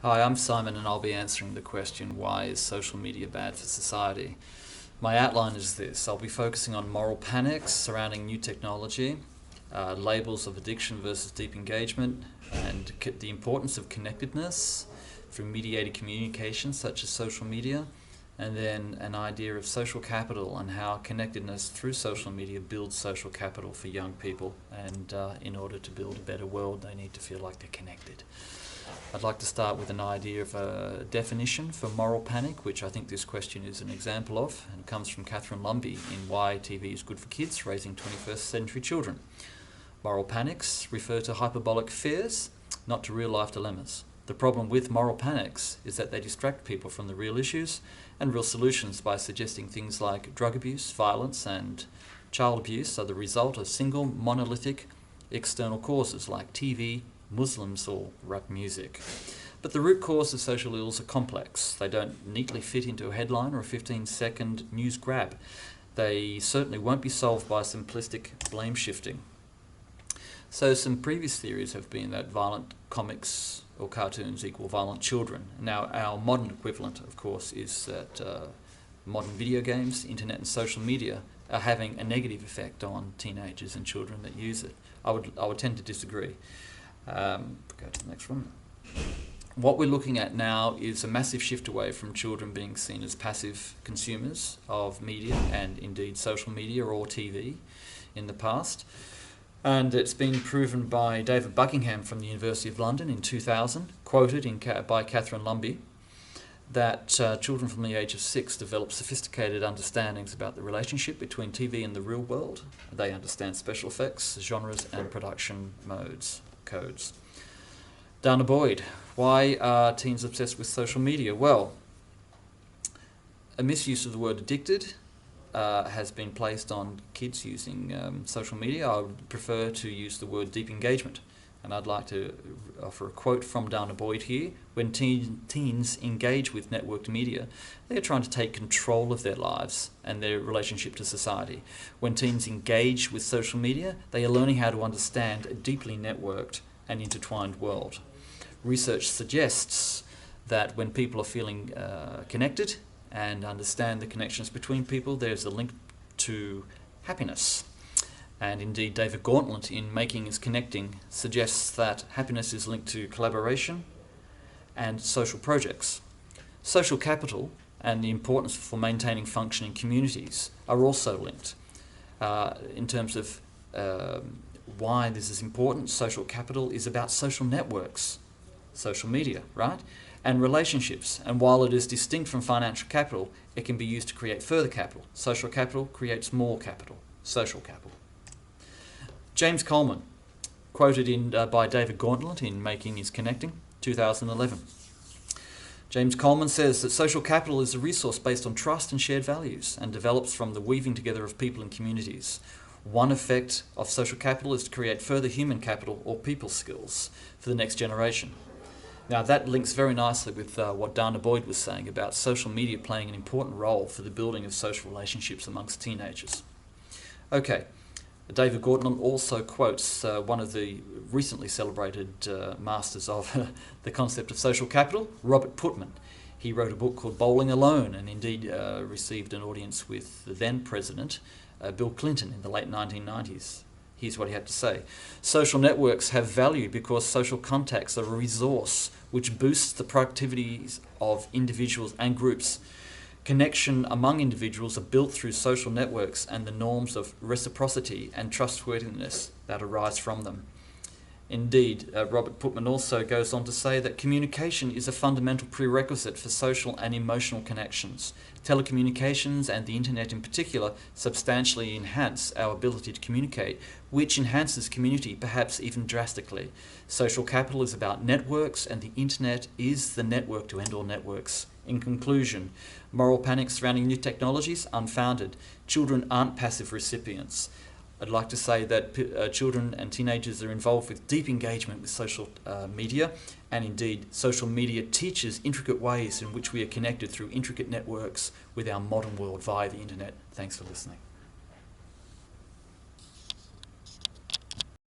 Hi, I'm Simon and I'll be answering the question, why is social media bad for society? My outline is this. I'll be focusing on moral panics surrounding new technology, labels of addiction versus deep engagement, and the importance of connectedness through mediated communication such as social media, and then an idea of social capital and how connectedness through social media builds social capital for young people, and in order to build a better world they need to feel like they're connected. I'd like to start with an idea of a definition for moral panic, which I think this question is an example of, and it comes from Catherine Lumby in Why TV is Good for Kids, Raising 21st Century Children. Moral panics refer to hyperbolic fears, not to real-life dilemmas. The problem with moral panics is that they distract people from the real issues and real solutions by suggesting things like drug abuse, violence, and child abuse are the result of single monolithic external causes like TV, Muslims, or rap music. But the root cause of social ills are complex. They don't neatly fit into a headline or a 15-second news grab. They certainly won't be solved by simplistic blame shifting. So some previous theories have been that violent comics or cartoons equal violent children. Now our modern equivalent, of course, is that modern video games, internet and social media are having a negative effect on teenagers and children that use it. I would tend to disagree. Go to the next one. What we're looking at now is a massive shift away from children being seen as passive consumers of media, and indeed social media or TV in the past. And it's been proven by David Buckingham from the University of London in 2000, quoted by Catherine Lumby, that children from the age of 6 develop sophisticated understandings about the relationship between TV and the real world. They understand special effects, genres, and production codes. Dana Boyd, why are teens obsessed with social media? Well, a misuse of the word addicted has been placed on kids using social media. I would prefer to use the word deep engagement. And I'd like to offer a quote from Dana Boyd here. When teens engage with networked media, they are trying to take control of their lives and their relationship to society. When teens engage with social media, they are learning how to understand a deeply networked and intertwined world. Research suggests that when people are feeling connected and understand the connections between people, there's a link to happiness. And indeed, David Gauntlet, in Making is Connecting, suggests that happiness is linked to collaboration and social projects. Social capital and the importance for maintaining functioning communities are also linked. In terms of why this is important, social capital is about social networks, social media, right? And relationships. And while it is distinct from financial capital, it can be used to create further capital. Social capital creates more capital, social capital. James Coleman, quoted by David Gauntlet in Making is Connecting, 2011. James Coleman says that social capital is a resource based on trust and shared values and develops from the weaving together of people and communities. One effect of social capital is to create further human capital or people skills for the next generation. Now that links very nicely with what Dana Boyd was saying about social media playing an important role for the building of social relationships amongst teenagers. Okay. David Gauntlet also quotes one of the recently celebrated masters of the concept of social capital, Robert Putnam. He wrote a book called Bowling Alone and indeed received an audience with the then president, Bill Clinton, in the late 1990s. Here's what he had to say. Social networks have value because social contacts are a resource which boosts the productivities of individuals and groups. Connection among individuals are built through social networks and the norms of reciprocity and trustworthiness that arise from them. Indeed, Robert Putnam also goes on to say that communication is a fundamental prerequisite for social and emotional connections. Telecommunications and the internet in particular substantially enhance our ability to communicate, which enhances community perhaps even drastically. Social capital is about networks, and the internet is the network to end all networks. In conclusion, moral panic surrounding new technologies, unfounded. Children aren't passive recipients. I'd like to say that children and teenagers are involved with deep engagement with social media, and indeed social media teaches intricate ways in which we are connected through intricate networks with our modern world via the internet. Thanks for listening.